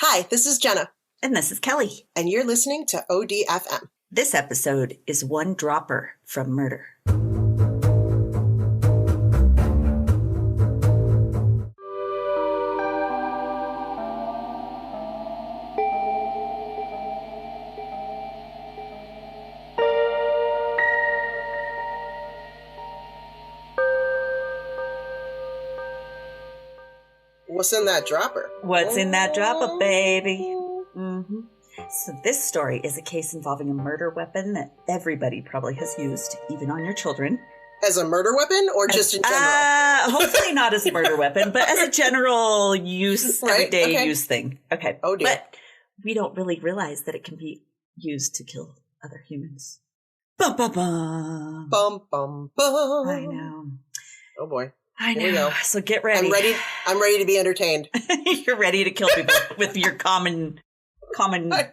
Hi, this is Jenna. And this is Kelly. And you're listening to ODFM. This episode is One Dropper from Murder. What's in that dropper? What's in that dropper, baby? Mm-hmm. So this story is a case involving a murder weapon that everybody probably has used, even on your children. As a murder weapon or just in general? Hopefully not as a murder weapon, but as a general use, everyday use thing. Okay. Oh, dear. But we don't really realize that it can be used to kill other humans. Bum, bum, bum. Bum, bum, bum. I know. Oh, boy. I know. Here we go. So get ready. I'm ready to be entertained. You're ready to kill people with your common thing. I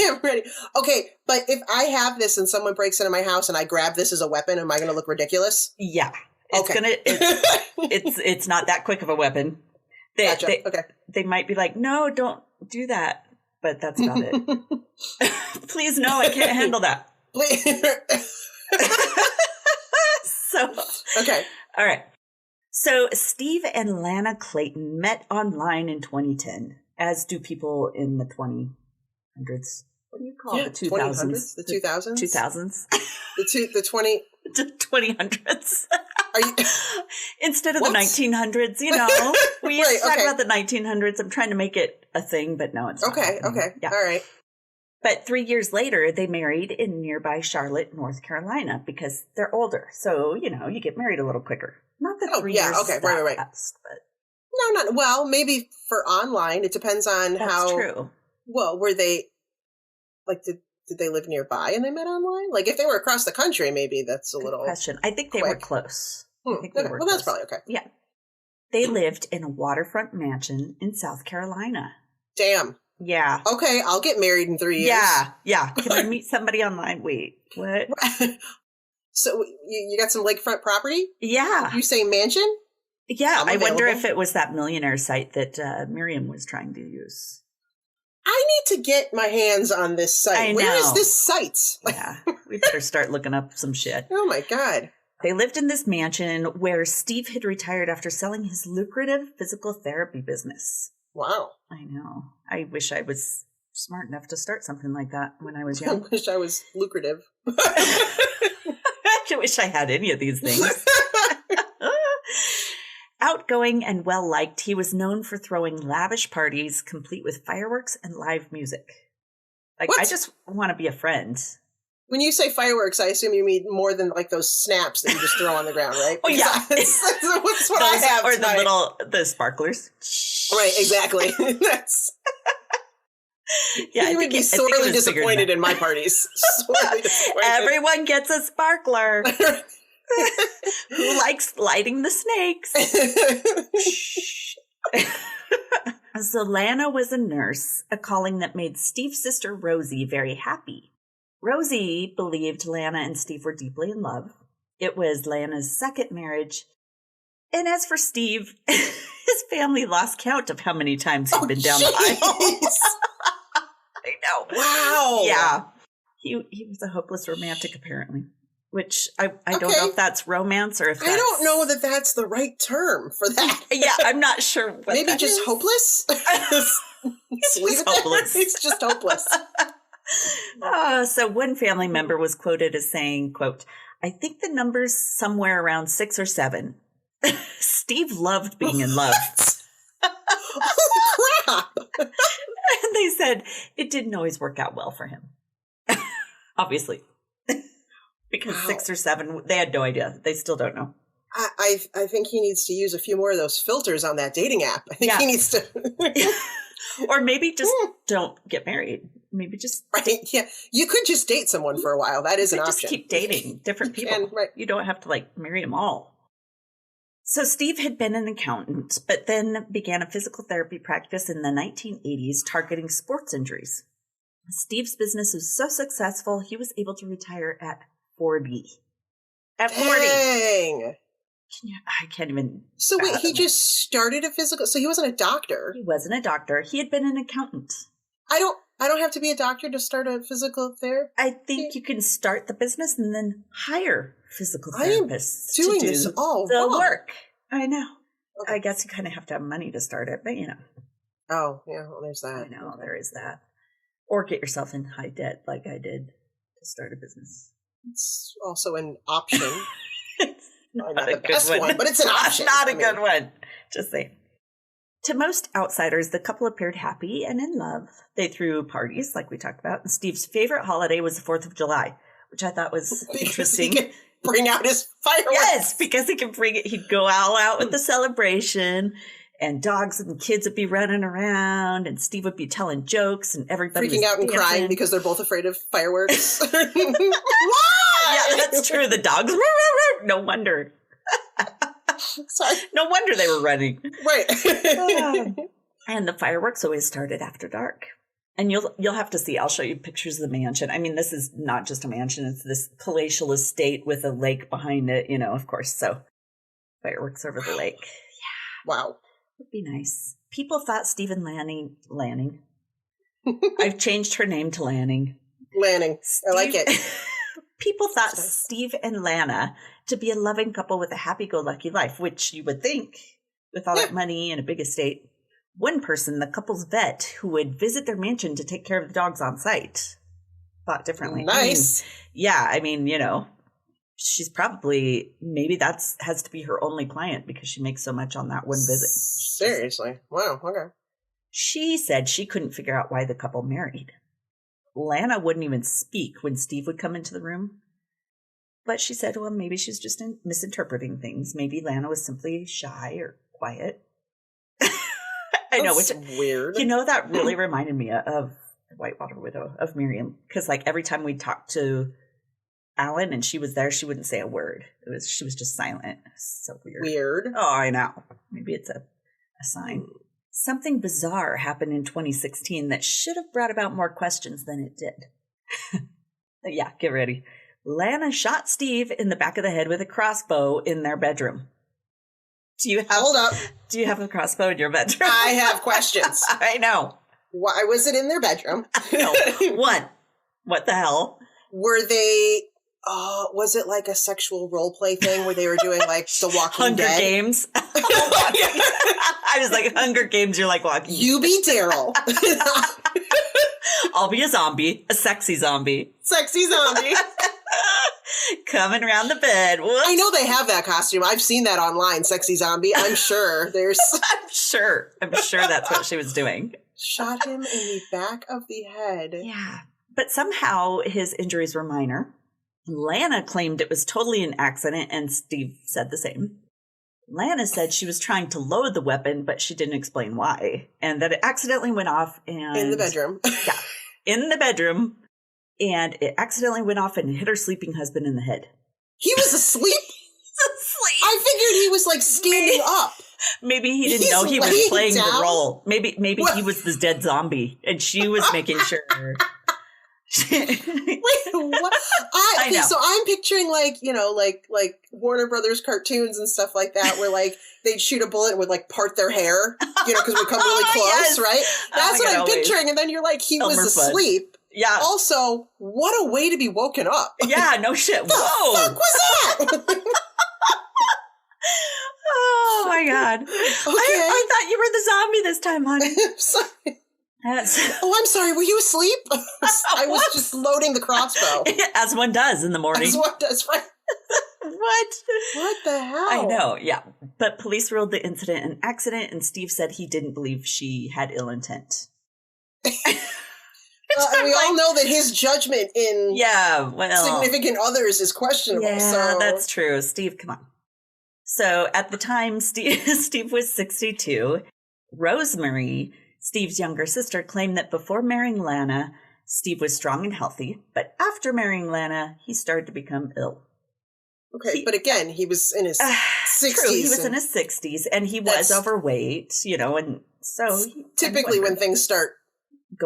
am ready. Okay, but if I have this and someone breaks into my house and I grab this as a weapon, am I going to look ridiculous? Yeah. It's It's not that quick of a weapon. Gotcha. They might be like, no, don't do that. But that's about it. Please, no, I can't handle that. Please. Okay. All right. So Steve and Lana Clayton met online in 2010, as do people in the 2000s. What do you call it? The 2000s? The 2000s? 2000s. The 20... The 2000s. Are you... Instead of What? the 1900s, we used to talk about the 1900s. I'm trying to make it a thing, but no, it's not happening. Okay. Yeah. All right. But 3 years later, they married in nearby Charlotte, North Carolina, because they're older. So, you get married a little quicker. Not that 3 years is that right. fast, but... No, not... Well, maybe for online. It depends on That's true. Well, were they... Like, did they live nearby and they met online? Like, if they were across the country, maybe that's a Good little... question. I think they were close. Well, that's probably okay. Yeah. They lived in a waterfront mansion in South Carolina. Damn. Yeah. Okay, I'll get married in 3 years. Yeah. Can I meet somebody online? Wait, what? So you got some lakefront property? Yeah. You say mansion? Yeah. I wonder if it was that millionaire site that Miriam was trying to use. I need to get my hands on this site. I know. Where is this site? Yeah. We better start looking up some shit. Oh, my God. They lived in this mansion where Steve had retired after selling his lucrative physical therapy business. Wow. I know. I wish I was smart enough to start something like that when I was young. I wish I was lucrative. I wish I had any of these things. Outgoing and well-liked, he was known for throwing lavish parties complete with fireworks and live music. Like, What? I just want to be a friend. When you say fireworks, I assume you mean more than like those snaps that you just throw on the ground, right? Oh, yeah. That's what I have Or tonight. the sparklers. Right, exactly. That's... Yeah, you would be sorely disappointed in my parties. Sorely disappointed. Everyone gets a sparkler. Who likes lighting the snakes? So Lana was a nurse, a calling that made Steve's sister Rosie very happy. Rosie believed Lana and Steve were deeply in love. It was Lana's second marriage. And as for Steve, his family lost count of how many times he'd been down the aisle. I know. Wow. Yeah. He was a hopeless romantic, apparently. Which I don't know if that's romance or if that's... I don't know that that's the right term for that. Yeah, I'm not sure what Maybe that just is. hopeless? It's just hopeless. It's just hopeless. So one family member was quoted as saying, quote, "I think the number's somewhere around 6 or 7. Steve loved being in love." Holy crap! And they said it didn't always work out well for him. Obviously. Because 6 or 7, they had no idea. They still don't know. I think he needs to use a few more of those filters on that dating app. I think he needs to... Or maybe just don't get married. Maybe just... Right, yeah. You could just date someone for a while. That is an option. Just keep dating different people. Right. You don't have to, marry them all. So Steve had been an accountant, but then began a physical therapy practice in the 1980s targeting sports injuries. Steve's business was so successful, he was able to retire at 40. At 40. Dang. I can't even. So wait, he just started a physical. So he wasn't a doctor. He wasn't a doctor. He had been an accountant. I don't have to be a doctor to start a physical therapy. I think you can start the business and then hire physical therapists doing to do this all the wrong. work. I know. Okay. I guess you kind of have to have money to start it, but Oh, yeah, well, there's that. I know there is that. Or get yourself in high debt like I did to start a business. It's also an option. It's not not a the good best one, but it's an option. Not a good one. Just saying. To most outsiders, the couple appeared happy and in love. They threw parties, like we talked about. And Steve's favorite holiday was the 4th of July, which I thought was interesting. He could bring out his fireworks. Yes, because he could bring it. He'd go all out with the celebration, and dogs and kids would be running around, and Steve would be telling jokes, and everybody freaking was out and dancing. crying because they're both afraid of fireworks. Yeah, that's true. The dogs. No wonder. Sorry. No wonder they were running. Right. And the fireworks always started after dark. And you'll have to see. I'll show you pictures of the mansion. I mean, this is not just a mansion. It's this palatial estate with a lake behind it, of course. So fireworks over the lake. Yeah. Wow. Would be nice. People thought Steve and Lanning. I've changed her name to Lanning. Lanning. I like it. People thought Steve and Lana to be a loving couple with a happy-go-lucky life, which you would think with all that money and a big estate. One person, the couple's vet, who would visit their mansion to take care of the dogs on site, thought differently. Nice. I mean, she's probably, maybe has to be her only client because she makes so much on that one visit. Seriously. Wow. Okay. She said she couldn't figure out why the couple married. Lana wouldn't even speak when Steve would come into the room. But she said, well, maybe she's just misinterpreting things. Maybe Lana was simply shy or quiet. I know, which weird. That really reminded me of the Whitewater Widow, of Miriam. Because every time we talked to Alan and she was there, she wouldn't say a word. She was just silent. So weird. Weird. Oh, I know. Maybe it's a sign. Something bizarre happened in 2016 that should have brought about more questions than it did. Yeah, get ready. Lana shot Steve in the back of the head with a crossbow in their bedroom. Hold up. Do you have a crossbow in your bedroom? I have questions. I know. Why was it in their bedroom? No. One, what the hell? Were they... was it like a sexual role play thing where they were doing like the Walking Hunger Dead? Games. I was like, Hunger Games, you're like Walking You be Daryl. I'll be a zombie, a sexy zombie. Sexy zombie. Coming around the bed. Whoops. I know they have that costume. I've seen that online, sexy zombie. I'm sure there's... I'm sure that's what she was doing. Shot him in the back of the head. Yeah. But somehow his injuries were minor. Lana claimed it was totally an accident, and Steve said the same. Lana said she was trying to load the weapon, but she didn't explain why, and that it accidentally went off. In the bedroom. Yeah, in the bedroom, and it accidentally went off and hit her sleeping husband in the head. He was asleep? I figured he was like standing up. Maybe he didn't know he was playing the role. Maybe he was the dead zombie, and she was making sure... Wait, what? I know. So I'm picturing like Warner Brothers cartoons and stuff like that, where like they'd shoot a bullet and would like part their hair, because we come really close, yes. Right? That's what I'm picturing. And then you're like, he was asleep. Yeah. Also, what a way to be woken up. Yeah, no shit. Whoa. What the fuck was that? Oh my God. Okay. I thought you were the zombie this time, honey. Sorry. Oh, I'm sorry. Were you asleep? I was just loading the crossbow. As one does in the morning. As one does, right? What? What the hell? I know, yeah. But police ruled the incident an accident, and Steve said he didn't believe she had ill intent. We all know that his judgment in significant others is questionable. Yeah, so. That's true. Steve, come on. So at the time, Steve was 62. Rosemary, Steve's younger sister, claimed that before marrying Lana, Steve was strong and healthy, but after marrying Lana, he started to become ill. Okay, but again, he was in his 60s. True, he was in his 60s, and he was overweight, and so... Typically when things start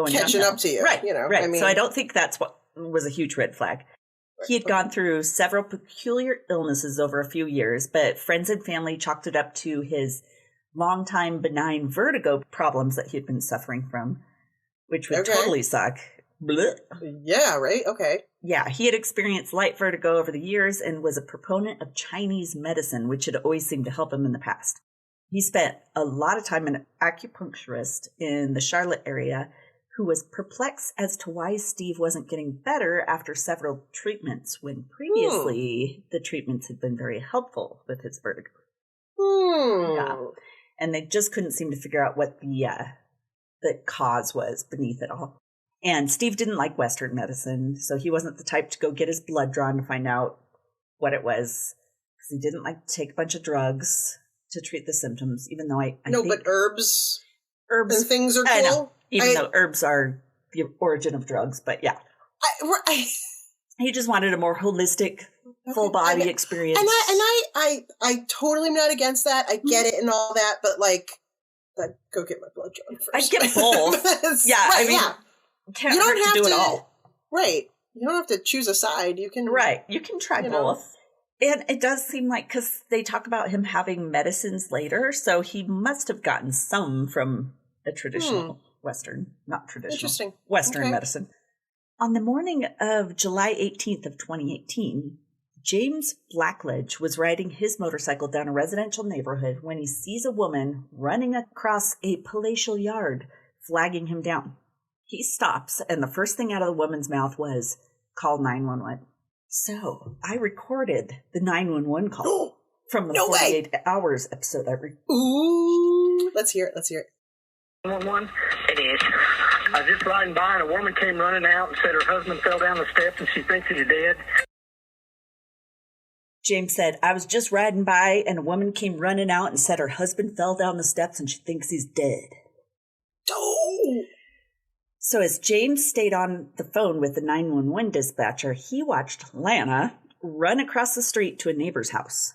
catching up to you. Right, right. I mean, so I don't think that's what was a huge red flag. He had gone through several peculiar illnesses over a few years, but friends and family chalked it up to his long-time benign vertigo problems that he'd been suffering from, which would totally suck. Blech. Yeah, right? Okay. Yeah, he had experienced light vertigo over the years and was a proponent of Chinese medicine, which had always seemed to help him in the past. He spent a lot of time with an acupuncturist in the Charlotte area who was perplexed as to why Steve wasn't getting better after several treatments when previously the treatments had been very helpful with his vertigo. Yeah. And they just couldn't seem to figure out what the cause was beneath it all. And Steve didn't like Western medicine, so he wasn't the type to go get his blood drawn to find out what it was. Because he didn't like to take a bunch of drugs to treat the symptoms, even though I think but herbs and things are cool. I know, even though herbs are the origin of drugs, but yeah. He just wanted a more holistic, full body experience. And I totally am not against that. I get it and all that, but like, I'd go get my blood drawn first. I'd get both. Yeah, right, I mean, you don't have to do it all. Right. You don't have to choose a side. You can. Right. You can try both. And it does seem like, because they talk about him having medicines later, so he must have gotten some from a traditional Western, not traditional, Western medicine. On the morning of July 18th of 2018, James Blackledge was riding his motorcycle down a residential neighborhood when he sees a woman running across a palatial yard, flagging him down. He stops, and the first thing out of the woman's mouth was, "Call 911. So I recorded the 911 call from the 48 Hours episode. Ooh. Let's hear it. 911? It is. I was just riding by, and a woman came running out and said her husband fell down the steps and she thinks he's dead. James said, "I was just riding by, and a woman came running out and said her husband fell down the steps and she thinks he's dead." Oh! So as James stayed on the phone with the 911 dispatcher, he watched Lana run across the street to a neighbor's house.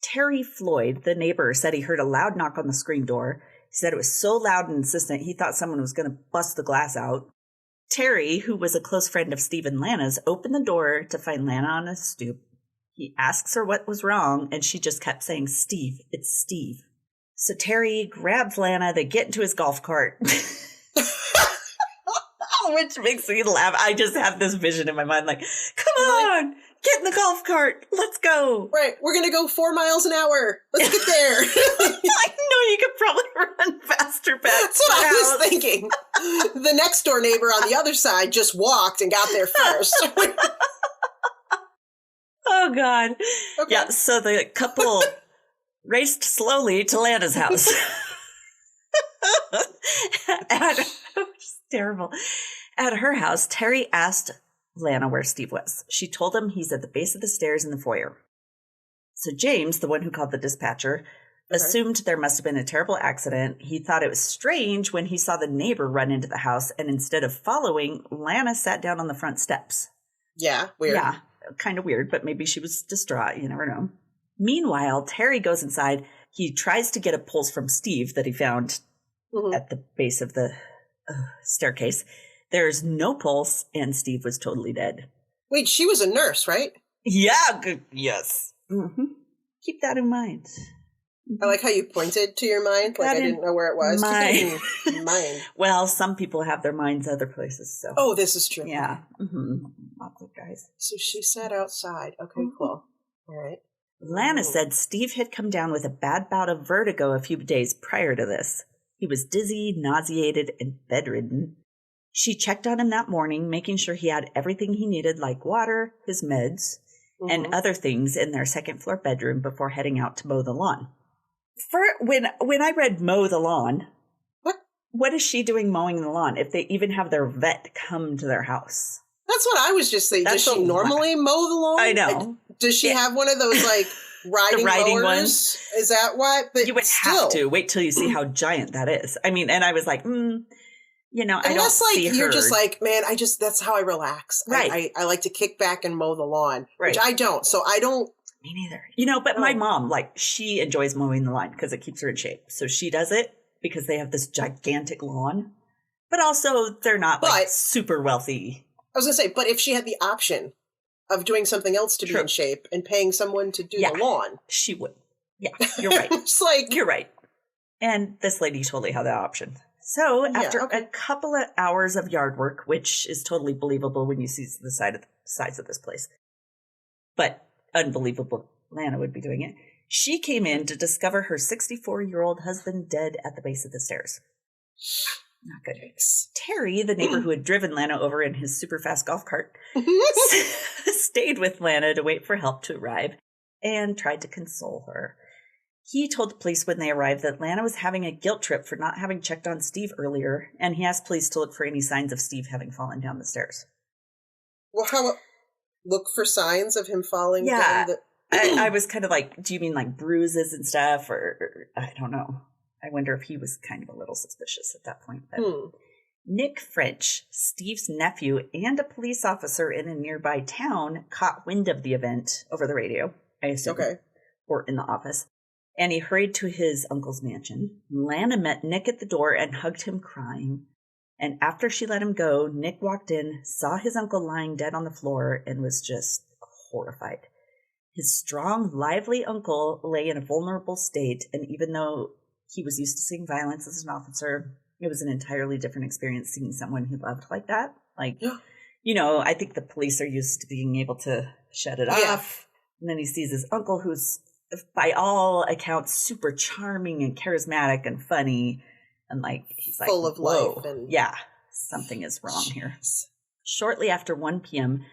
Terry Floyd, the neighbor, said he heard a loud knock on the screen door. He said it was so loud and insistent he thought someone was going to bust the glass out. Terry, who was a close friend of Steve and Lana's, opened the door to find Lana on a stoop. He asks her what was wrong, and she just kept saying, "Steve, it's Steve." So Terry grabs Lana, they get into his golf cart. Which makes me laugh. I just have this vision in my mind like, come on, get in the golf cart. Let's go. Right. We're going to go 4 miles an hour. Let's get there. I know you could probably run faster back. That's what I was thinking. The next door neighbor on the other side just walked and got there first. Oh, God. Okay. Yeah, so the couple raced slowly to Lana's house. It's terrible. At her house, Terry asked Lana where Steve was. She told him he's at the base of the stairs in the foyer. So James, the one who called the dispatcher, assumed there must have been a terrible accident. He thought it was strange when he saw the neighbor run into the house, and instead of following, Lana sat down on the front steps. Yeah, weird. Yeah, kind of weird, but maybe she was distraught. You never know. Meanwhile, Terry goes inside. He tries to get a pulse from Steve that he found at the base of the staircase. There's no pulse, and Steve was totally dead. Wait, she was a nurse, right? Yeah, yes. Mm-hmm. Keep that in mind. I like how you pointed to your mind, like I didn't know where it was. Keep it in mind. Well, some people have their minds other places, so. Oh, this is true. Yeah. Mm-hmm. Lots of guys. So she sat outside. Okay, cool. All right. Lana said Steve had come down with a bad bout of vertigo a few days prior to this. He was dizzy, nauseated, and bedridden. She checked on him that morning, making sure he had everything he needed, like water, his meds, and other things in their second-floor bedroom before heading out to mow the lawn. When I read mow the lawn, what is she doing mowing the lawn if they even have their vet come to their house? That's what I was just saying. Does she normally mow the lawn? I know. Does she have one of those, like, riding mowers? Ones? Is that what? But you would have to. Wait till you see how giant that is. I mean, and I was like, I don't see her. You're just like, man, that's how I relax. Right. I like to kick back and mow the lawn, which I don't. So I don't. Me neither. But my mom, she enjoys mowing the lawn because it keeps her in shape. So she does it because they have this gigantic lawn. But also, they're not super wealthy. I was going to say, but if she had the option of doing something else to be in shape and paying someone to do the lawn. She would. Yeah, you're right. It's like, you're right. And this lady totally had that option. So after a couple of hours of yard work, which is totally believable when you see the size of this place, but unbelievable Lana would be doing it, she came in to discover her 64-year-old husband dead at the base of the stairs. Not good. Terry, the neighbor who had driven Lana over in his super fast golf cart, stayed with Lana to wait for help to arrive and tried to console her. He told the police when they arrived that Lana was having a guilt trip for not having checked on Steve earlier, and he asked police to look for any signs of Steve having fallen down the stairs. Well, look for signs of him falling down the... I was kind of like, do you mean like bruises and stuff? Or I don't know. I wonder if he was kind of a little suspicious at that point. But Nick French, Steve's nephew, and a police officer in a nearby town caught wind of the event over the radio, I assume, or in the office. And he hurried to his uncle's mansion. Lana met Nick at the door and hugged him crying. And after she let him go, Nick walked in, saw his uncle lying dead on the floor, and was just horrified. His strong, lively uncle lay in a vulnerable state, and even though he was used to seeing violence as an officer, it was an entirely different experience seeing someone he loved like that. Like, I think the police are used to being able to shut it off. And then he sees his uncle, who's by all accounts super charming and charismatic and funny, and like he's like full of life and something is wrong here. Shortly after 1 p.m.,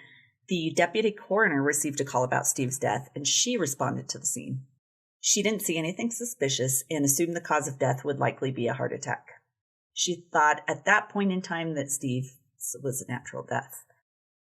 the deputy coroner received a call about Steve's death, and she responded to the scene. She didn't see anything suspicious and assumed the cause of death would likely be a heart attack. She thought at that point in time that Steve was a natural death.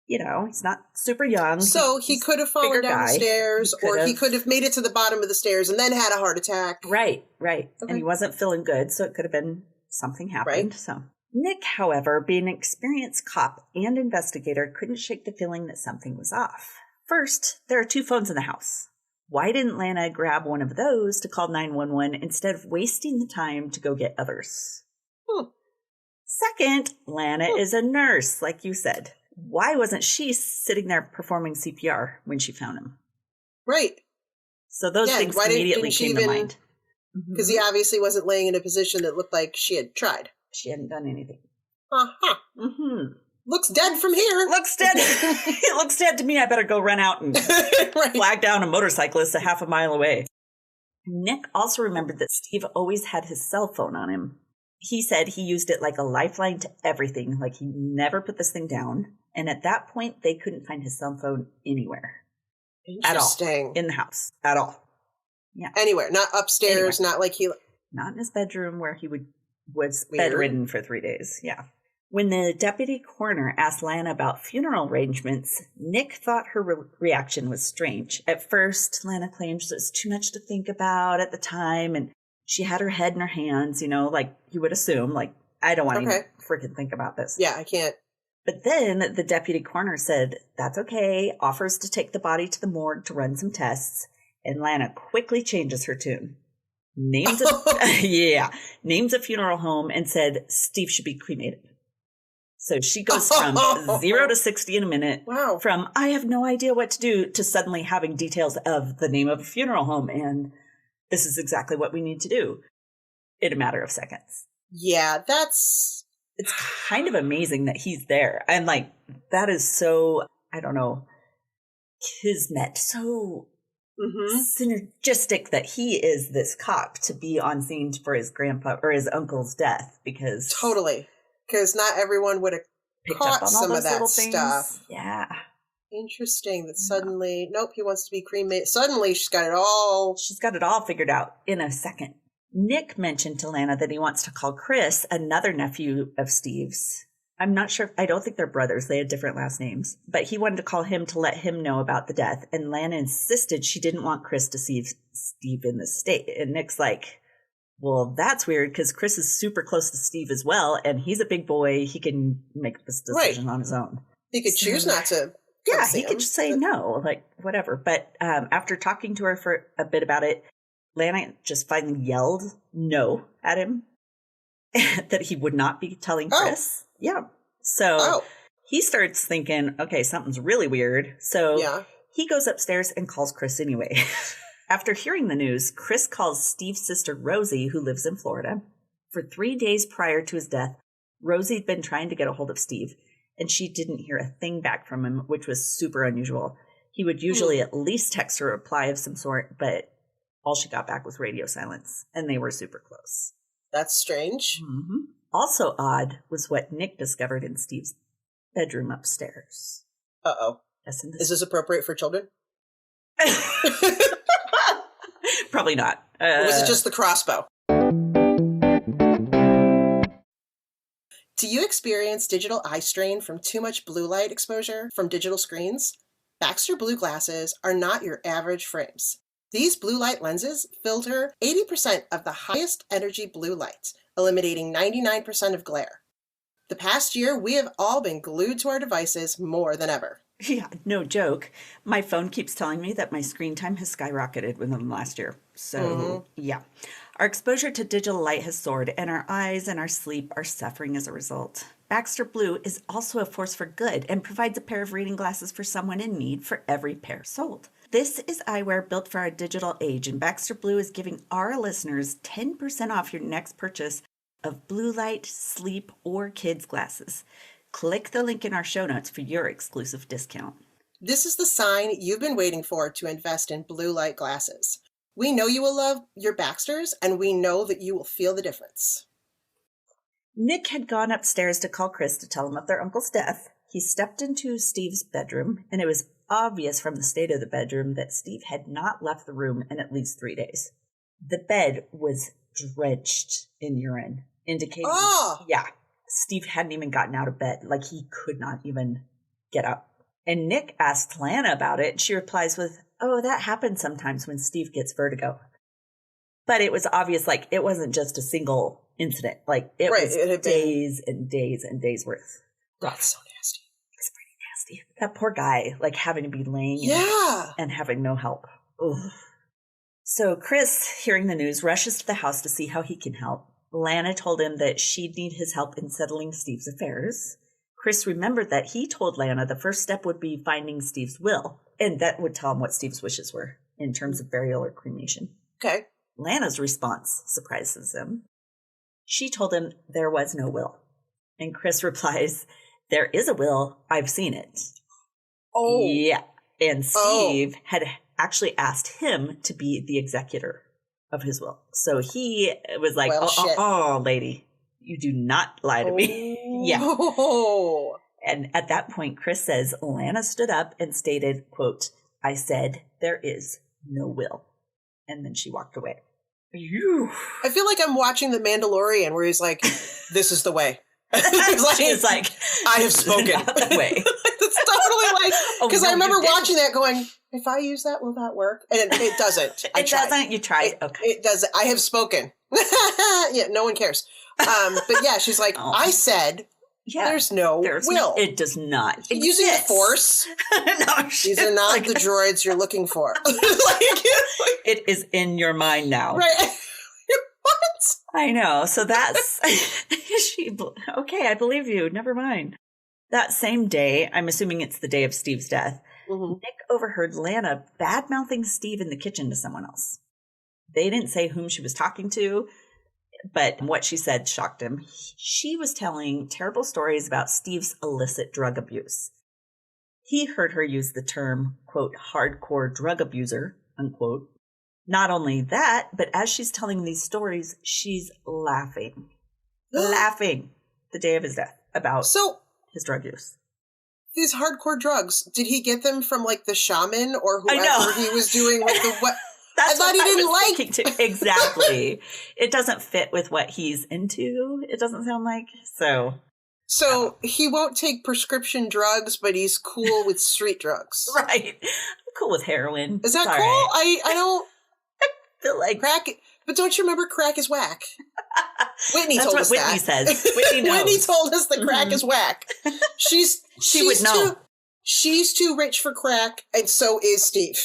He's not super young. So he could have fallen down the stairs, or he could have made it to the bottom of the stairs and then had a heart attack. Right. Okay. And he wasn't feeling good, so it could have been something happened. Right. So Nick, however, being an experienced cop and investigator, couldn't shake the feeling that something was off. First, there are 2 phones in the house. Why didn't Lana grab one of those to call 911 instead of wasting the time to go get others? Second, Lana is a nurse, like you said. Why wasn't she sitting there performing CPR when she found him? Right. So those things immediately came to mind. Because he obviously wasn't laying in a position that looked like she had tried. She hadn't done anything. Looks dead from here. Looks dead. It looks dead to me. I better go run out and flag down a motorcyclist a half a mile away. Nick also remembered that Steve always had his cell phone on him. He said he used it like a lifeline to everything, like he never put this thing down. And at that point, they couldn't find his cell phone anywhere. At all. In the house. At all. Yeah. Anywhere. Not upstairs, not like he... Not in his bedroom where he was bedridden for 3 days. Yeah. When the deputy coroner asked Lana about funeral arrangements, Nick thought her reaction was strange. At first, Lana claims it was too much to think about at the time, and she had her head in her hands, like you would assume, like, I don't want to even freaking think about this. Yeah, I can't. But then the deputy coroner said, that's okay, offers to take the body to the morgue to run some tests, and Lana quickly changes her tune. Names a funeral home and said Steve should be cremated. So she goes from 0 to 60 in a minute. Wow. From I have no idea what to do to suddenly having details of the name of a funeral home. And this is exactly what we need to do in a matter of seconds. Yeah, it's kind of amazing that he's there. And like, that is so, I don't know, kismet, so synergistic that he is this cop to be on scene for his grandpa or his uncle's death, because totally. Because not everyone would have caught some of that stuff. Yeah. Interesting that suddenly, he wants to be cremated. Suddenly she's got it all. She's got it all figured out in a second. Nick mentioned to Lana that he wants to call Chris, another nephew of Steve's. I'm not sure. I don't think they're brothers. They had different last names. But he wanted to call him to let him know about the death. And Lana insisted she didn't want Chris to see Steve in this state. And Nick's like, well, that's weird because Chris is super close to Steve as well. And he's a big boy. He can make this decision on his own. He could choose not to. Yeah, he could just say no, like whatever. But after talking to her for a bit about it, Lana just finally yelled no at him, that he would not be telling Chris. Yeah. So he starts thinking, okay, something's really weird. So he goes upstairs and calls Chris anyway. After hearing the news, Chris calls Steve's sister Rosie, who lives in Florida. For 3 days prior to his death, Rosie had been trying to get a hold of Steve, and she didn't hear a thing back from him, which was super unusual. He would usually at least text her a reply of some sort, but all she got back was radio silence, and they were super close. That's strange. Mm-hmm. Also odd was what Nick discovered in Steve's bedroom upstairs. Uh-oh. Is this appropriate for children? Probably not. Or was it just the crossbow? Do you experience digital eye strain from too much blue light exposure from digital screens? Baxter Blue glasses are not your average frames. These blue light lenses filter 80% of the highest energy blue light, eliminating 99% of glare. The past year, we have all been glued to our devices more than ever. Yeah, no joke. My phone keeps telling me that my screen time has skyrocketed within the last year. So, yeah. Our exposure to digital light has soared, and our eyes and our sleep are suffering as a result. Baxter Blue is also a force for good and provides a pair of reading glasses for someone in need for every pair sold. This is eyewear built for our digital age, and Baxter Blue is giving our listeners 10% off your next purchase of blue light, sleep, or kids glasses. Click the link in our show notes for your exclusive discount. This is the sign you've been waiting for to invest in blue light glasses. We know you will love your Baxters, and we know that you will feel the difference. Nick had gone upstairs to call Chris to tell him of their uncle's death. He stepped into Steve's bedroom, and it was obvious from the state of the bedroom that Steve had not left the room in at least 3 days. The bed was drenched in urine, indicating, Steve hadn't even gotten out of bed. Like, he could not even get up. And Nick asked Lana about it. She replies with, "Oh, that happens sometimes when Steve gets vertigo." But it was obvious, like, it wasn't just a single incident. Like, it was days and days and days worth. That's so nasty. It's pretty nasty. That poor guy, like, having to be laying and having no help. Ugh. So Chris, hearing the news, rushes to the house to see how he can help. Lana told him that she'd need his help in settling Steve's affairs. Chris remembered that he told Lana the first step would be finding Steve's will, and that would tell him what Steve's wishes were in terms of burial or cremation. Okay. Lana's response surprises him. She told him there was no will. And Chris replies, "There is a will. I've seen it." Oh. Yeah. And Steve had actually asked him to be the executor of his will. So he was like, lady, you do not lie to me. Yeah. And at that point, Chris says, Lana stood up and stated, quote, "I said there is no will." And then she walked away. I feel like I'm watching The Mandalorian where he's like, "This is the way." He's like, "I have spoken." Not the way. It's totally like, because I remember watching that going, if I use that, will that work? And it doesn't. Doesn't? You tried? Okay. It doesn't. I have spoken. Yeah, no one cares. But yeah, she's like, I said, there's no will. It does not exist. Using the Force. No, these are not the droids you're looking for. It is in your mind now. Right. What? I know. So that's, okay, I believe you. Never mind. That same day, I'm assuming it's the day of Steve's death, Nick overheard Lana bad-mouthing Steve in the kitchen to someone else. They didn't say whom she was talking to, but what she said shocked him. She was telling terrible stories about Steve's illicit drug abuse. He heard her use the term, quote, "hardcore drug abuser," unquote. Not only that, but as she's telling these stories, she's laughing. Laughing the day of his death about his drug use. These hardcore drugs, did he get them from like the shaman or whoever he was doing with the what? That's I thought what he didn't like. Exactly. It doesn't fit with what he's into. It doesn't sound like So he won't take prescription drugs, but he's cool with street drugs. Right. I'm cool with heroin. Is that cool? Right. I don't feel like crack. But don't you remember crack is whack? Whitney told us Whitney that. Says. Whitney knows. Whitney told us that crack is whack. She would know. She's too rich for crack, and so is Steve.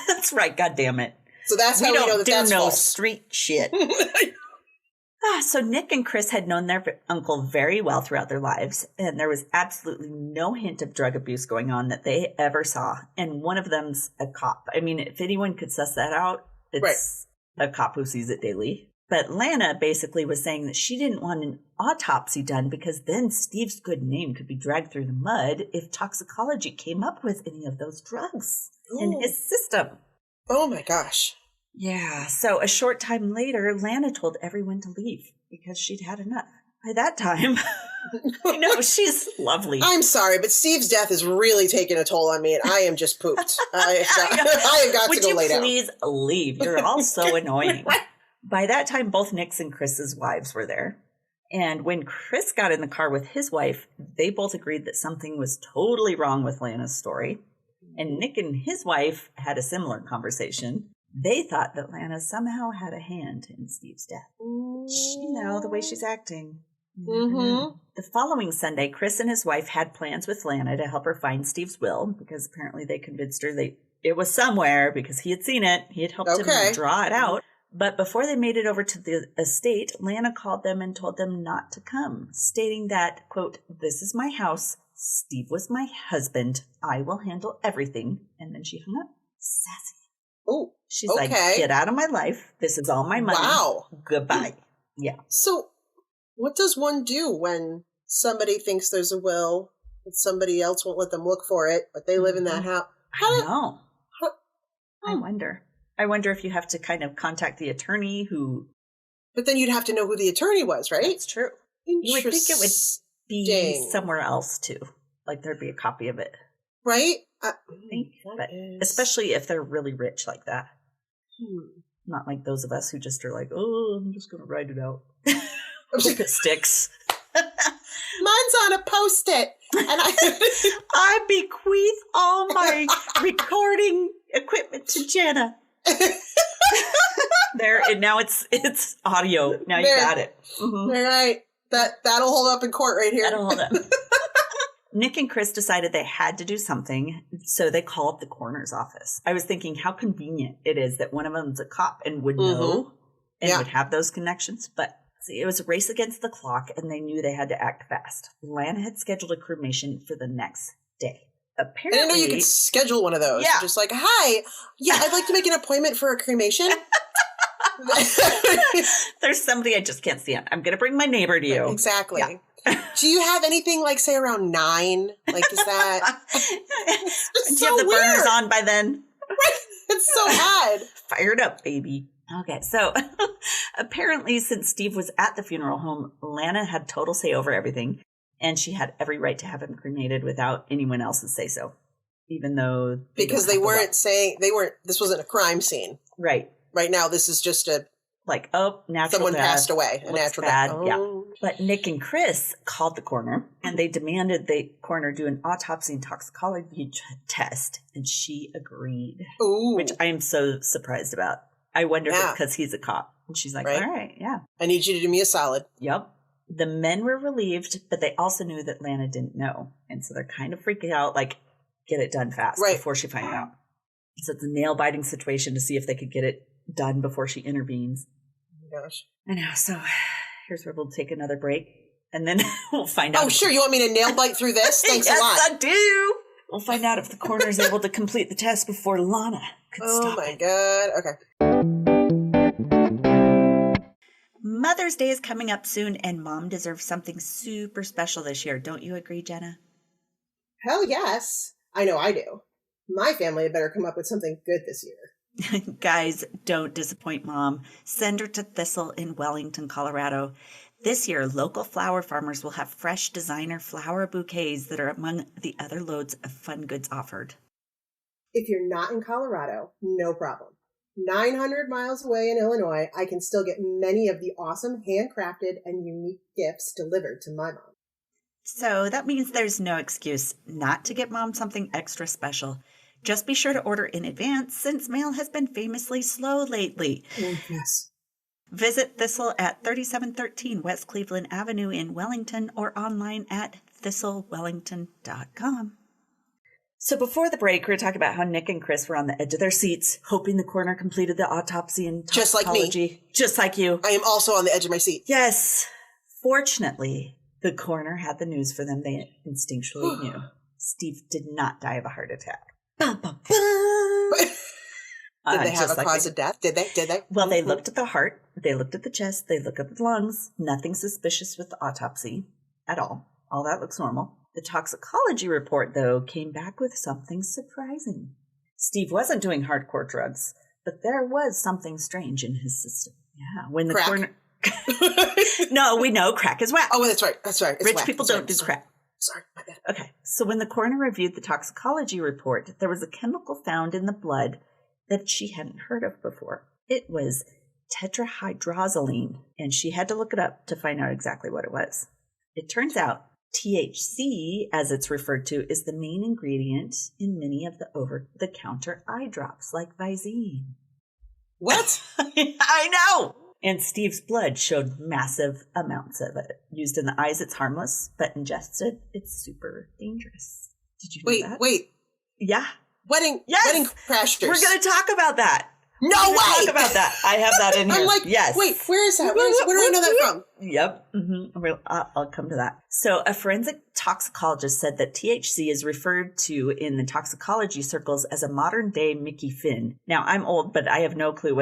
That's right. God damn it. So that's how we know that that's false. Street shit. So Nick and Chris had known their uncle very well throughout their lives, and there was absolutely no hint of drug abuse going on that they ever saw. And one of them's a cop. I mean, if anyone could suss that out, it's a cop who sees it daily. But Lana basically was saying that she didn't want an autopsy done because then Steve's good name could be dragged through the mud if toxicology came up with any of those drugs in his system. Oh my gosh. Yeah, so a short time later, Lana told everyone to leave because she'd had enough. By that time, I know, she's lovely. I'm sorry, but Steve's death is really taking a toll on me, and I am just pooped. I have got to go lay down. Would you please leave? You're all so annoying. By that time, both Nick's and Chris's wives were there. And when Chris got in the car with his wife, they both agreed that something was totally wrong with Lana's story. And Nick and his wife had a similar conversation. They thought that Lana somehow had a hand in Steve's death. You know, the way she's acting. Mm-hmm. The following Sunday, Chris and his wife had plans with Lana to help her find Steve's will because apparently they convinced her it was somewhere because he had seen it. He had helped him draw it out. But before they made it over to the estate, Lana called them and told them not to come, stating that, quote, "This is my house. Steve was my husband. I will handle everything." And then she hung up. Sassy. Oh, she's like, "Get out of my life. This is all my money. Wow. Goodbye." Yeah. So what does one do when somebody thinks there's a will and somebody else won't let them look for it, but they live in that house? I know. I wonder if you have to kind of contact the attorney who... But then you'd have to know who the attorney was, right? That's true. You would think it would be somewhere else, too. Like there'd be a copy of it. Right? I think. But especially if they're really rich like that. Not like those of us who just are like, "Oh, I'm just going to write it out." With the sticks. Mine's on a Post-it. And I bequeath all my recording equipment to Jenna. There, and now it's audio. Now you got it. Mm-hmm. All right. That'll hold up in court right here. That'll hold up. Nick and Chris decided they had to do something, so they called the coroner's office. I was thinking how convenient it is that one of them's a cop and would know and would have those connections. But see, it was a race against the clock, and they knew they had to act fast. Lana had scheduled a cremation for the next day. Apparently, I didn't know you could schedule one of those. Yeah. Just like, "Hi, I'd like to make an appointment for a cremation." There's somebody I just can't stand. I'm going to bring my neighbor to you. Exactly. Yeah. Do you have anything like, say, around 9? Like, is that... Do you have the burners on by then? Right. It's so odd. Fired up, baby. Okay, so apparently since Steve was at the funeral home, Lana had total say over everything, and she had every right to have him cremated without anyone else's say-so, even though... Because they weren't saying... This wasn't a crime scene. Right. Right now, this is just a... Like, natural someone death. Passed away. A natural bad. death. Yeah. But Nick and Chris called the coroner, and they demanded the coroner do an autopsy and toxicology test, and she agreed. Ooh. Which I am so surprised about. I wonder if it's because he's a cop. And she's like, all right, yeah. I need you to do me a solid. Yep. The men were relieved, but they also knew that Lana didn't know. And so they're kind of freaking out, like, get it done fast before she finds out. So it's a nail-biting situation to see if they could get it done before she intervenes. Oh my gosh. I know. So here's where we'll take another break, and then we'll find out. Oh, sure. You want me to nail bite through this? Thanks yes, a lot. I do. We'll find out if the coroner is able to complete the test before Lana could stop my God. Okay. Mother's Day is coming up soon, and Mom deserves something super special this year. Don't you agree, Jenna? Hell yes. I know I do. My family had better come up with something good this year. Guys, don't disappoint Mom. Send her to Thistle in Wellington, Colorado. This year, local flower farmers will have fresh designer flower bouquets that are among the other loads of fun goods offered. If you're not in Colorado, no problem. 900 miles away in Illinois, I can still get many of the awesome handcrafted and unique gifts delivered to my mom. So that means there's no excuse not to get Mom something extra special. Just be sure to order in advance since mail has been famously slow lately. Oh, yes. Visit Thistle at 3713 West Cleveland Avenue in Wellington or online at thistlewellington.com. So before the break, we were talking about how Nick and Chris were on the edge of their seats, hoping the coroner completed the autopsy and toxicology. Just like me. Just like you. I am also on the edge of my seat. Yes. Fortunately, the coroner had the news for them. They instinctually knew. Steve did not die of a heart attack. Did they have a cause of death? Did they? Well, they looked at the heart. They looked at the chest. They looked at the lungs. Nothing suspicious with the autopsy at all. All that looks normal. The toxicology report, though, came back with something surprising. Steve wasn't doing hardcore drugs, but there was something strange in his system. Yeah, when the coroner... No, we know crack is whack. Oh, that's right. That's right. Rich people don't do crack. Sorry, my bad. Okay, so when the coroner reviewed the toxicology report, there was a chemical found in the blood that she hadn't heard of before. It was tetrahydrozoline, and she had to look it up to find out exactly what it was. It turns out THC, as it's referred to, is the main ingredient in many of the over-the-counter eye drops, like Visine. What? I know! And Steve's blood showed massive amounts of it. Used in the eyes, it's harmless, but ingested, it's super dangerous. Did you know that? Wait. Yeah. Wedding crashers. We're going to talk about that. No way! Talk about that. I have that in here. I'm like, yes. Wait, where is that? Where do I know that from? Yep. Mm-hmm. I'll come to that. So a forensic toxicologist said that THC is referred to in the toxicology circles as a modern day Mickey Finn. Now, I'm old, but I have no clue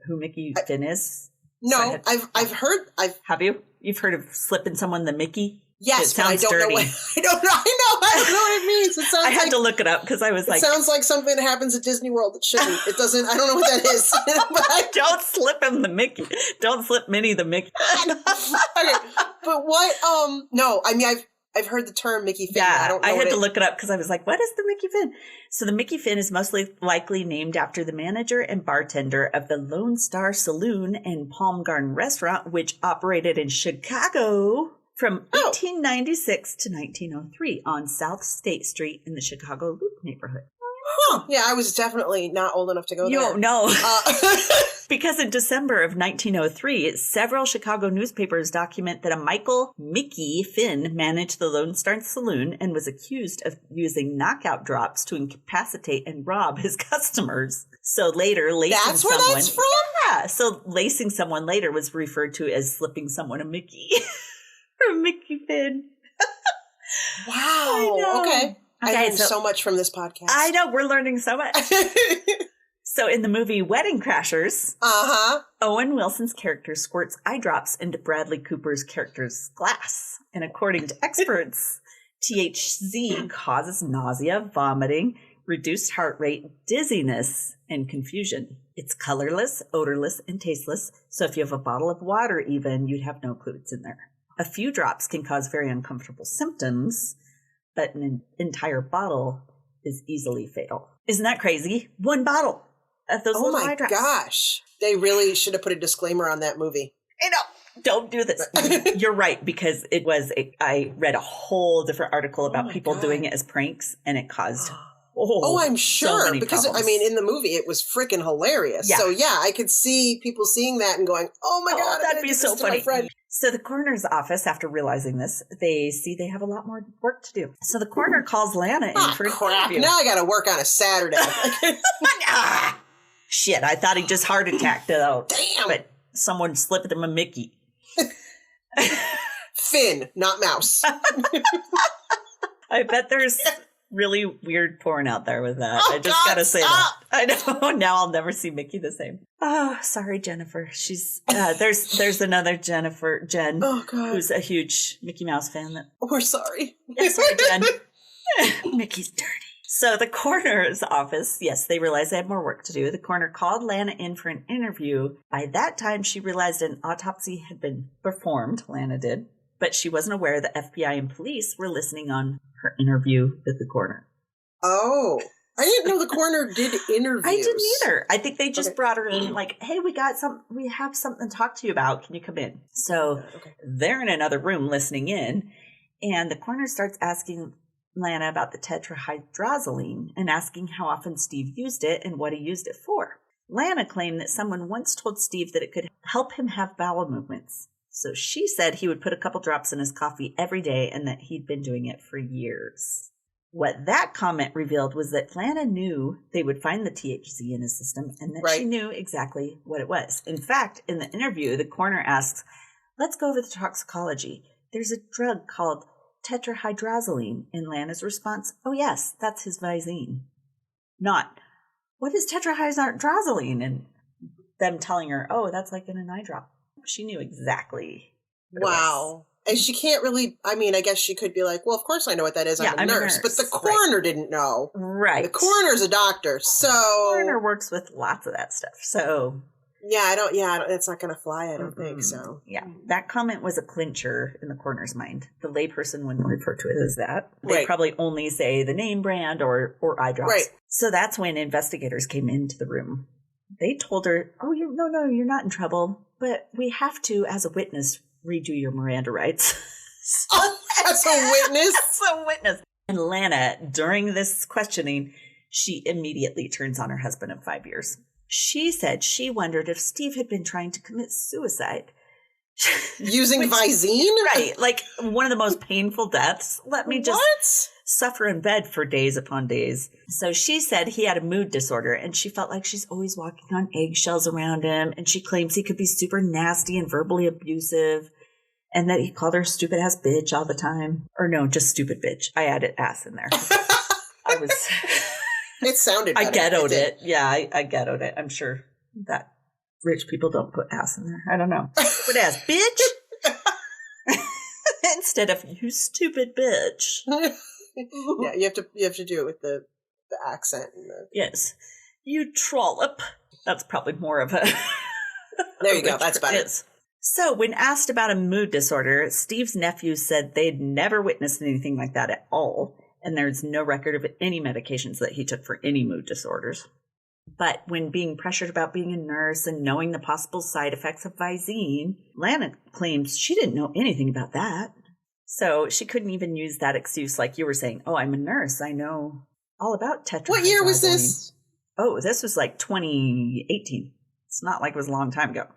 who Mickey Finn is. No, I've heard. Have you? You've heard of slipping someone the Mickey? Yes, it sounds but I don't dirty. know I don't know what it means. It sounds I had to look it up because I was like... It sounds like something that happens at Disney World that shouldn't. It doesn't... I don't know what that is. But don't slip him the Mickey. Don't slip Minnie the Mickey. Okay, but what... No, I mean, I've heard the term Mickey Finn. Yeah, I had to look it up because I was like, what is the Mickey Finn? So the Mickey Finn is mostly likely named after the manager and bartender of the Lone Star Saloon and Palm Garden Restaurant, which operated in Chicago from 1896 to 1903 on South State Street in the Chicago Loop neighborhood. Huh. Yeah, I was definitely not old enough to go there. No. Because in December of 1903, several Chicago newspapers document that a Michael Mickey Finn managed the Lone Star Saloon and was accused of using knockout drops to incapacitate and rob his customers. So later, lacing That's where someone... that's from? Yeah. So lacing someone later was referred to as slipping someone a Mickey. Or Mickey Finn. Wow. Okay. I learned so much from this podcast. I know. We're learning so much. So in the movie Wedding Crashers, Owen Wilson's character squirts eye drops into Bradley Cooper's character's glass. And according to experts, THC causes nausea, vomiting, reduced heart rate, dizziness, and confusion. It's colorless, odorless, and tasteless. So if you have a bottle of water even, you'd have no clue it's in there. A few drops can cause very uncomfortable symptoms, but an entire bottle is easily fatal. Isn't that crazy? One bottle of those little eye drops. Oh my gosh. They really should have put a disclaimer on that movie. I know. Don't do this. You're right, because I read a whole different article about people doing it as pranks, and it caused... I'm sure. So because, problems. I mean, in the movie, it was freaking hilarious. Yeah. So, yeah, I could see people seeing that and going, oh, my God, that'd be so funny. Friend. So the coroner's office, after realizing this, they see they have a lot more work to do. So the coroner calls Lana in for an interview. Now I got to work on a Saturday. Shit, I thought he just heart attacked though. Damn. But someone slipped him a Mickey. Finn, not mouse. I bet there's really weird porn out there with that. I just gotta say that. I know. Now I'll never see Mickey the same. Oh, sorry, Jennifer. She's there's another Jen, who's a huge Mickey Mouse fan. We're sorry. Yeah, sorry, Jen. Mickey's dirty. So the coroner's office, yes, they realized they had more work to do. The coroner called Lana in for an interview. By that time, she realized an autopsy had been performed. Lana did. But she wasn't aware the FBI and police were listening on her interview with the coroner. Oh, I didn't know the coroner did interviews. I didn't either. I think they just brought her in like, hey, we have something to talk to you about. Can you come in? So they're in another room listening in, and the coroner starts asking Lana about the tetrahydrozoline and asking how often Steve used it and what he used it for. Lana claimed that someone once told Steve that it could help him have bowel movements. So she said he would put a couple drops in his coffee every day and that he'd been doing it for years. What that comment revealed was that Lana knew they would find the THC in his system and that she knew exactly what it was. In fact, in the interview, the coroner asks, let's go over the toxicology. There's a drug called tetrahydrozoline. In Lana's response, oh yes, that's his Visine. Not, what is tetrahydrozoline? And them telling her, oh, that's like in an eye drop. She knew exactly what it was. And she can't really, I mean, I guess she could be like, well, of course I know what that is. I'm a nurse. But the coroner didn't know. Right. The coroner's a doctor, so. The coroner works with lots of that stuff, so. It's not going to fly, I don't think so. Yeah, that comment was a clincher in the coroner's mind. The layperson wouldn't refer to it as that. They'd probably only say the name brand or eye drops. Right. So that's when investigators came into the room. They told her, oh, no, you're not in trouble, but we have to, as a witness, redo your Miranda rights. As a witness? As a witness. And Lana, during this questioning, she immediately turns on her husband of 5 years. She said she wondered if Steve had been trying to commit suicide. Using Visine? Right. Like one of the most painful deaths. Let me just suffer in bed for days upon days. So she said he had a mood disorder and she felt like she's always walking on eggshells around him. And she claims he could be super nasty and verbally abusive and that he called her stupid ass bitch all the time. Or no, just stupid bitch. I added ass in there. It sounded better. I ghettoed it. Yeah, I ghettoed it. I'm sure that rich people don't put ass in there. I don't know. Put ass, bitch. Instead of you stupid bitch. Yeah, you have to do it with the accent. And yes. You trollop. That's probably more of a... There you go. That's better. Is. So when asked about a mood disorder, Steve's nephew said they'd never witnessed anything like that at all. And there's no record of any medications that he took for any mood disorders. But when being pressured about being a nurse and knowing the possible side effects of Visine, Lana claims she didn't know anything about that. So she couldn't even use that excuse like you were saying, oh, I'm a nurse. I know all about tetrahydrozoline. What year was this? Oh, this was like 2018. It's not like it was a long time ago.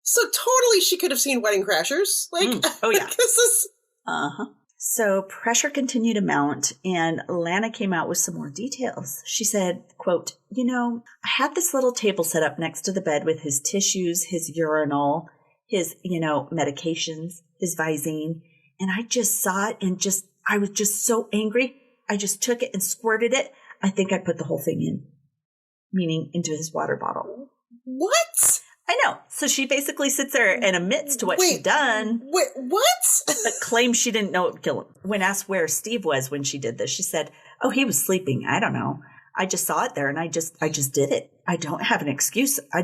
So totally she could have seen Wedding Crashers. Like, oh yeah. This is... Uh-huh. So pressure continued to mount, and Lana came out with some more details. She said, quote, I had this little table set up next to the bed with his tissues, his urinal, his, medications, his Visine, and I just saw it and I was just so angry. I just took it and squirted it. I think I put the whole thing in, meaning into his water bottle. What? I know. So she basically sits there and admits to what she'd done. Wait, what? But claims she didn't know it would kill him. When asked where Steve was when she did this, she said, oh, he was sleeping. I don't know. I just saw it there and I just did it. I don't have an excuse. I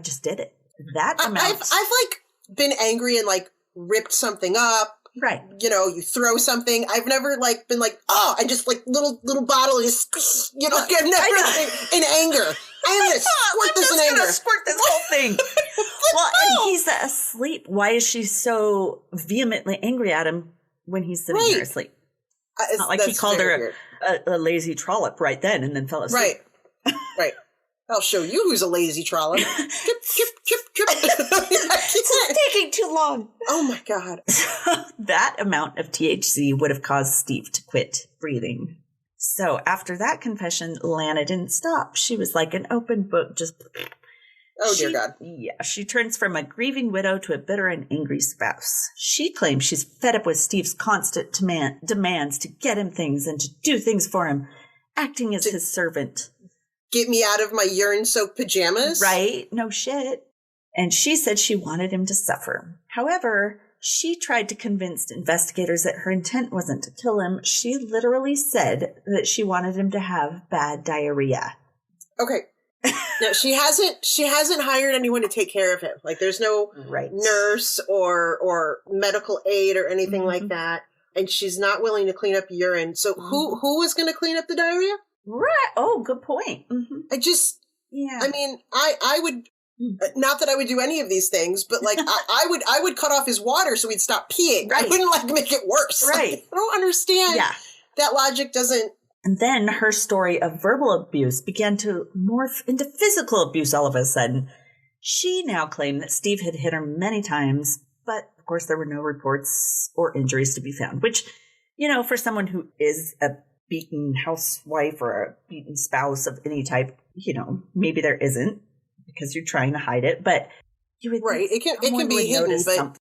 just did it. That amount. I've been angry and ripped something up. Right. You throw something. I've never been oh, I just little bottle just, I've never in anger. I'm going to squirt this in anger. I'm going to squirt this whole thing. Well, and he's asleep. Why is she so vehemently angry at him when he's sitting there asleep? It's not like he called her a lazy trollop right then and then fell asleep. Right. I'll show you who's a lazy trollop. Chip. It's taking too long. Oh, my God. That amount of THC would have caused Steve to quit breathing. So after that confession, Lana didn't stop. She was like an open book, just... Oh, dear God. Yeah, she turns from a grieving widow to a bitter and angry spouse. She claims she's fed up with Steve's constant demands to get him things and to do things for him, acting as his servant. Get me out of my urine-soaked pajamas? Right? No shit. And she said she wanted him to suffer. However, she tried to convince investigators that her intent wasn't to kill him. She literally said that she wanted him to have bad diarrhea. Okay. No, she hasn't hired anyone to take care of him. There's no nurse or medical aid or anything like that. And she's not willing to clean up urine. So who is going to clean up the diarrhea? Right. Oh, good point. Mm-hmm. I mean, I would, not that I would do any of these things, but I would cut off his water so he'd stop peeing. Right. I wouldn't make it worse. Right. I don't understand. Yeah. That logic doesn't. And then her story of verbal abuse began to morph into physical abuse all of a sudden. She now claimed that Steve had hit her many times, but of course there were no reports or injuries to be found, which, for someone who is a beaten housewife or a beaten spouse of any type. Maybe there isn't because you're trying to hide it, but you would it can be hidden, but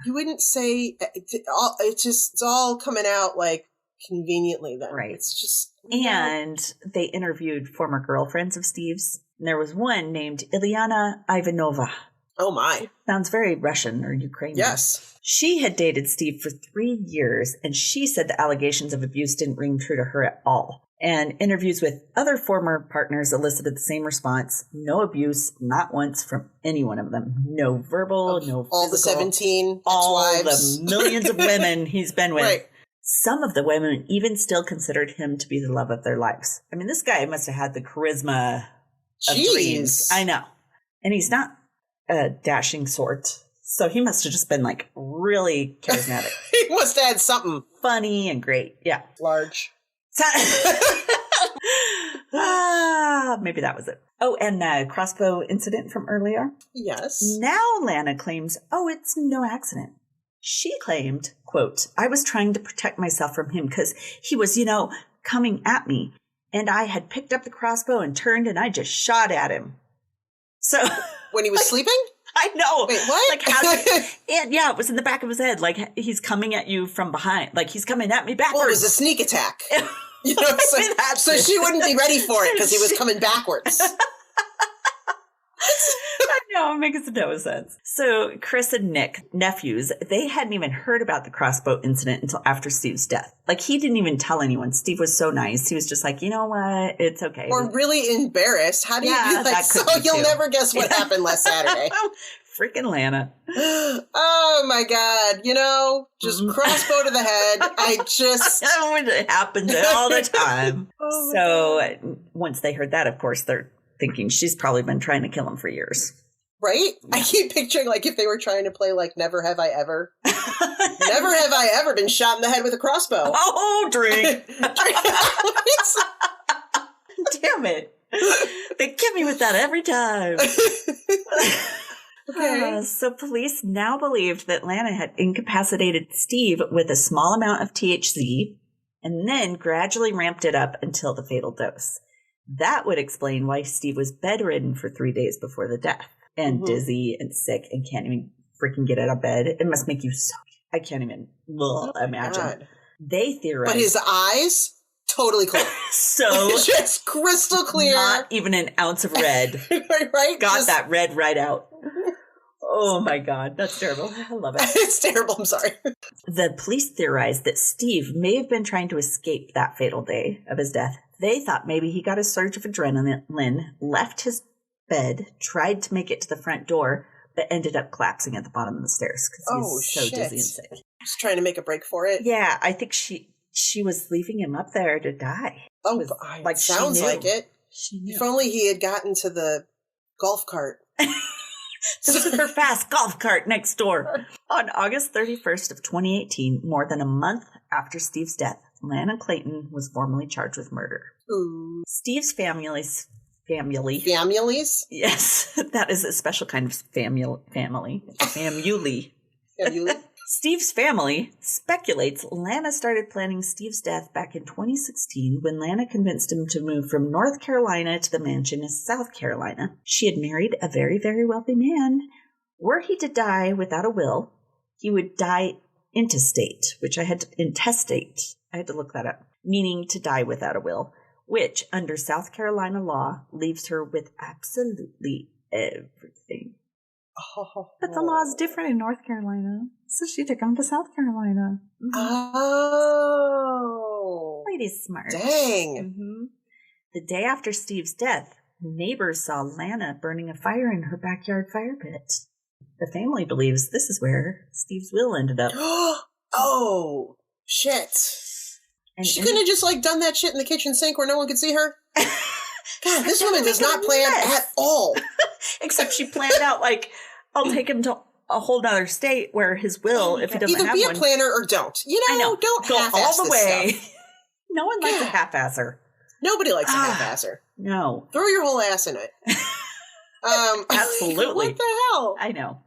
you wouldn't say it's all coming out like conveniently then. Right. It's just and they interviewed former girlfriends of Steve's, and there was one named Ilyana Ivanova. Oh my. Sounds very Russian or Ukrainian. Yes. She had dated Steve for 3 years, and she said the allegations of abuse didn't ring true to her at all. And interviews with other former partners elicited the same response. No abuse, not once, from any one of them. No verbal, no physical. All the 17 all ex-wives. The millions of women he's been with. Right. Some of the women even still considered him to be the love of their lives. I mean, this guy must have had the charisma of dreams. I know. And he's not a dashing sort. So he must have just been like really charismatic. He must have had something. Funny and great. Yeah. Large. Maybe that was it. Oh, and the crossbow incident from earlier. Yes. Now Lana claims, it's no accident. She claimed, quote, I was trying to protect myself from him because he was, coming at me. And I had picked up the crossbow and turned and I just shot at him. So when he was sleeping? I know. Wait, what? Like it was in the back of his head. Like he's coming at you from behind. Like he's coming at me backwards. Well, it was a sneak attack. So she wouldn't be ready for it because he was coming backwards. I know, it makes no sense. So Chris and Nick, nephews, they hadn't even heard about the crossbow incident until after Steve's death. Like, he didn't even tell anyone. Steve was so nice. He was just like, you know what? It's okay. Or really embarrassed. How do you be like, so you'll never guess what happened last Saturday? Freaking Lana. Oh, my God. Just crossbow to the head. It happens all the time. So once they heard that, of course, they're thinking she's probably been trying to kill him for years. Right? I keep picturing like if they were trying to play like Never Have I Ever. Never have I ever been shot in the head with a crossbow. Oh, drink. Damn it. They get me with that every time. Okay. So police now believed that Lana had incapacitated Steve with a small amount of THC and then gradually ramped it up until the fatal dose. That would explain why Steve was bedridden for 3 days before the death and dizzy and sick and can't even freaking get out of bed. It must make you so... I can't even imagine. God. They theorized... But his eyes, totally clear. So... just crystal clear. Not even an ounce of red. Right? Got that red right out. Oh my God, that's terrible. I love it. It's terrible, I'm sorry. The police theorized that Steve may have been trying to escape that fatal day of his death. They thought maybe he got a surge of adrenaline, left his bed, tried to make it to the front door, but ended up collapsing at the bottom of the stairs because he's so dizzy and sick. Just trying to make a break for it? Yeah, I think she was leaving him up there to die. Oh, like sounds like it. She knew. If only he had gotten to the golf cart. The super fast golf cart next door. On August 31st of 2018, more than a month after Steve's death, Lana Clayton was formally charged with murder. Ooh. Steve's family? Families? Yes, that is a special kind of family. Family. Steve's family speculates Lana started planning Steve's death back in 2016 when Lana convinced him to move from North Carolina to the mansion in South Carolina. She had married a very, very wealthy man. Were he to die without a will, he would die intestate, intestate. I had to look that up, meaning to die without a will, which under South Carolina law leaves her with absolutely everything. Oh. But the law is different in North Carolina, so she took him to South Carolina. Mm-hmm. Oh. Lady's smart. Dang. Mm-hmm. The day after Steve's death, neighbors saw Lana burning a fire in her backyard fire pit. The family believes this is where Steve's will ended up. Oh, shit. She couldn't have just done that shit in the kitchen sink where no one could see her? God, this woman does not plan at all. Except she planned out, I'll take him to a whole nother state where his will, if he doesn't have one. Either be a planner or don't. I know. Don't go half-ass all the way. Stuff. No one likes a half-asser. Nobody likes a half-asser. No. Throw your whole ass in it. Absolutely. What the hell? I know.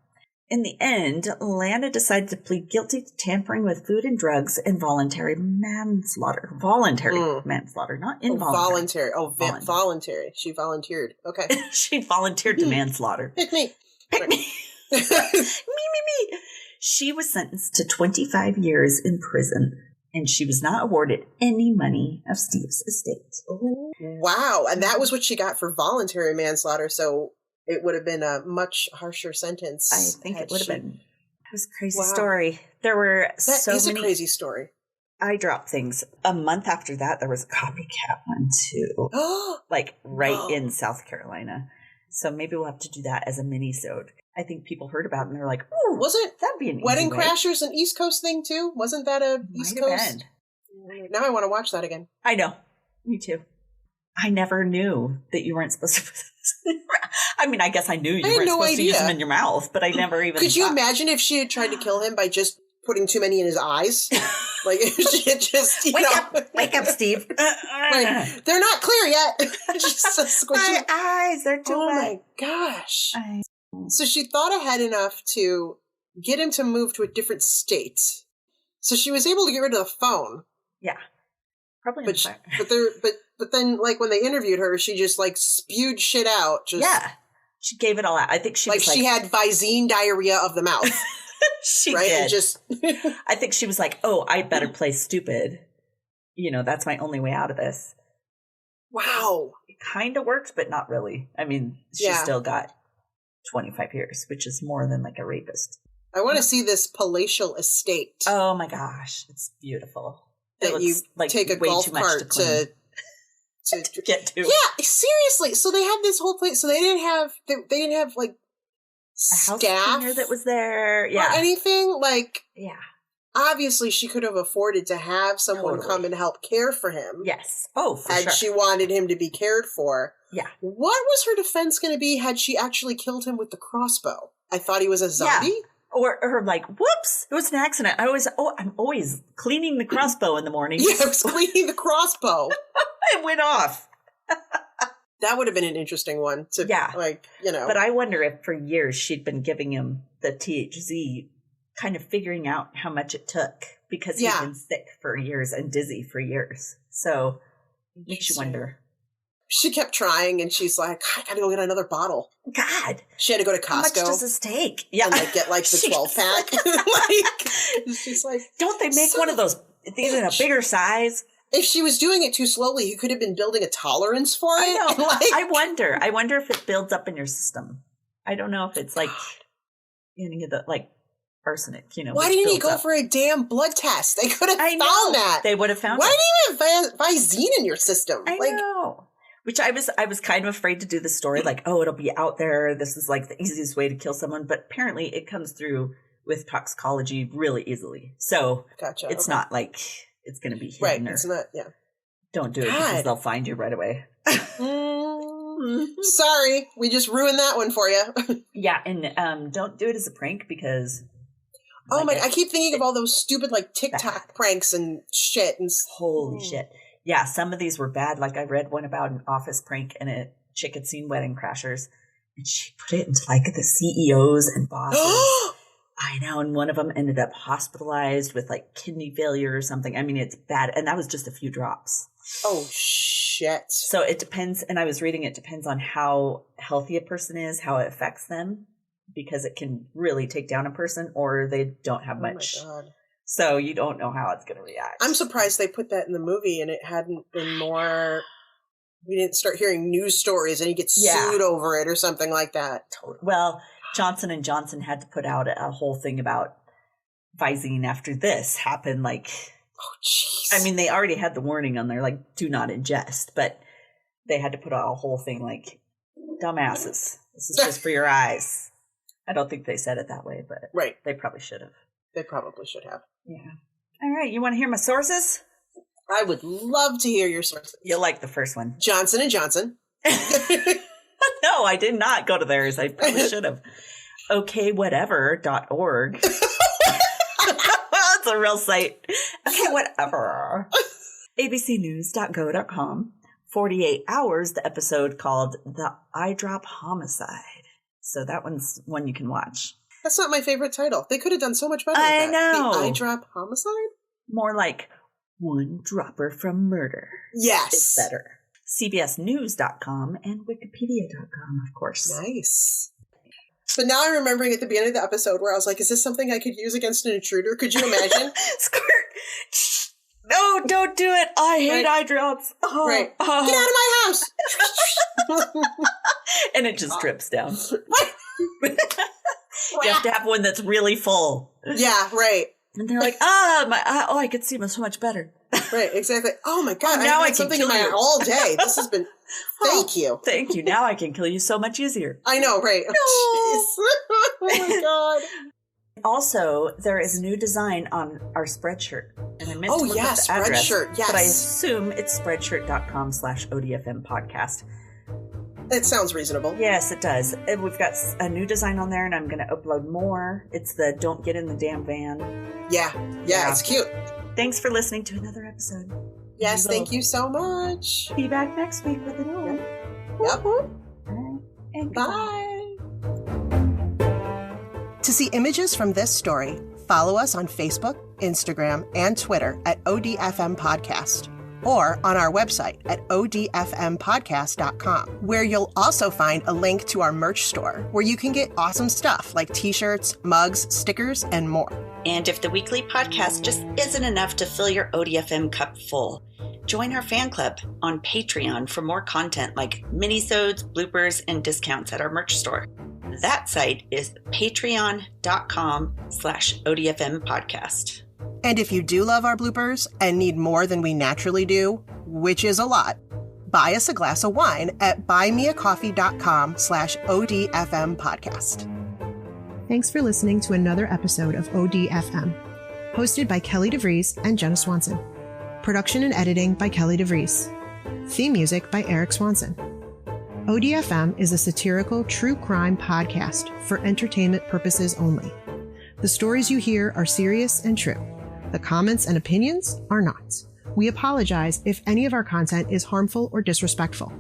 In the end, Lana decided to plead guilty to tampering with food and drugs and voluntary manslaughter. Voluntary manslaughter, not involuntary. Voluntary. She volunteered. Okay. She volunteered to manslaughter. Pick me. Pick me. Me. She was sentenced to 25 years in prison, and she was not awarded any money of Steve's estate. Oh, wow. And that was what she got for voluntary manslaughter, so it would have been a much harsher sentence. I think it would have been. It was a crazy story. There were That is a crazy story. I dropped things. A month after that, there was a copycat one too. In South Carolina. So maybe we'll have to do that as a mini-sode. I think people heard about it and they're like, ooh, that'd be an Wedding easy way. Crashers an East Coast thing too? Wasn't that a East Coast? Now I want to watch that again. I know. Me too. I never knew that you weren't supposed to put this. I mean, I guess I knew you weren't supposed to use them in your mouth, but I never even Could you imagine if she had tried to kill him by just putting too many in his eyes? Like, if she had just, Wake up, Steve. Like, they're not clear yet. Just my eyes, they're too my gosh. So she thought ahead enough to get him to move to a different state. So she was able to get rid of the phone. Yeah. Probably. But then, like, when they interviewed her, she just, like, spewed shit out. She gave it all out. I think she was she had Visine diarrhea of the mouth. She right? did. I think she was like, oh, I better play stupid. You know, that's my only way out of this. Wow. It kind of worked, but not really. I mean, she still got 25 years, which is more than like a rapist. I want to see this palatial estate. Oh my gosh. It's beautiful. That you like take a golf cart to get to. Yeah, seriously. So they had this whole place. So they didn't have like a staff house cleaner that was there. Yeah. Or anything. Like, yeah. Obviously, she could have afforded to have someone come and help care for him. Yes. Oh, for sure. Had she wanted him to be cared for. Yeah. What was her defense going to be had she actually killed him with the crossbow? I thought he was a zombie. Yeah. Or like, whoops, it was an accident. I'm always cleaning the crossbow in the morning. Yeah, I was cleaning the crossbow. It went off. That would have been an interesting one to, like, you know. But I wonder if for years she'd been giving him the THZ, kind of figuring out how much it took because he'd been sick for years and dizzy for years. So it makes you wonder. She kept trying, and she's like, I gotta go get another bottle. God. She had to go to Costco. How much does this take? Yeah. And, like, get, like, the 12-pack. She's like, don't they make one of those, these in a bigger size? If she was doing it too slowly, you could have been building a tolerance for it. I know. Like, I wonder if it builds up in your system. I don't know if it's like any of the, like, arsenic, you know. Why didn't you go for a damn blood test? They could have found that. They would have found Why do you have Visine in your system? I know. Which I was kind of afraid to do the story, like, oh, it'll be out there. This is like the easiest way to kill someone. But apparently it comes through with toxicology really easily. So it's not like it's going to be hidden. Right, it's not, Don't do it because they'll find you right away. Sorry, we just ruined that one for you. Yeah, and don't do it as a prank because... Oh my! I keep thinking of all those stupid like TikTok pranks and shit. And holy shit! Yeah, some of these were bad. Like I read one about an office prank, and a chick had seen Wedding Crashers, and she put it into like the CEOs and bosses. I know, and one of them ended up hospitalized with like kidney failure or something. I mean, it's bad, and that was just a few drops. Oh shit! So it depends, and I was reading it depends on how healthy a person is, how it affects them. Because it can really take down a person or they don't have much. Oh my God. So you don't know how it's going to react. I'm surprised they put that in the movie and it hadn't been more... We didn't start hearing news stories and he gets sued over it or something like that. Totally. Well, Johnson & Johnson had to put out a whole thing about Visine after this happened. Like, oh, jeez. I mean, they already had the warning on there, like, do not ingest. But they had to put out a whole thing like, dumbasses. This is just for your eyes. I don't think they said it that way, but they probably should have. They probably should have. Yeah. All right. You want to hear my sources? I would love to hear your sources. You'll like the first one. Johnson & Johnson. No, I did not go to theirs. I probably should have. OKWhatever.org. That's a real site. Okay, whatever. abcnews.go.com. 48 Hours, the episode called The Eye Drop Homicide. So that one's one you can watch. That's not my favorite title. They could have done so much better with that. I know. The Eye Drop Homicide? More like One Dropper from Murder. Yes. It's better. CBSNews.com and Wikipedia.com, of course. Nice. But now I'm remembering at the beginning of the episode where I was like, is this something I could use against an intruder? Could you imagine? Squirt! No, don't do it. I hate eye drops. Oh, right. Oh. Get out of my house! And it just drips down. You have to have one that's really full. Yeah, right. And they're like, I could see so much better. Right, exactly. Oh my God, now I I had can something in kill my you. all day. This has been, thank you. Thank you. Now I can kill you so much easier. I know, right? No. Oh my God. Also, there is a new design on our Spreadshirt. And I meant to look up the address, Spreadshirt, yes. but I assume it's spreadshirt.com/ODFM podcast. It sounds reasonable. Yes, it does. And we've got a new design on there, and I'm going to upload more. It's the Don't Get in the Damn Van. Yeah, it's cute. Thanks for listening to another episode. Yes, thank you so much. Be back next week with a new one. Yep. Right. And bye. To see images from this story, follow us on Facebook, Instagram, and Twitter at ODFM Podcast, or on our website at odfmpodcast.com, where you'll also find a link to our merch store, where you can get awesome stuff like t-shirts, mugs, stickers, and more. And if the weekly podcast just isn't enough to fill your ODFM cup full, join our fan club on Patreon for more content like minisodes, bloopers, and discounts at our merch store. That site is patreon.com/ODFM podcast. And if you do love our bloopers and need more than we naturally do, which is a lot, buy us a glass of wine at buymeacoffee.com/ODFM podcast. Thanks for listening to another episode of ODFM, hosted by Kelly DeVries and Jenna Swanson. Production and editing by Kelly DeVries. Theme music by Eric Swanson. ODFM is a satirical true crime podcast for entertainment purposes only. The stories you hear are serious and true. The comments and opinions are not. We apologize if any of our content is harmful or disrespectful.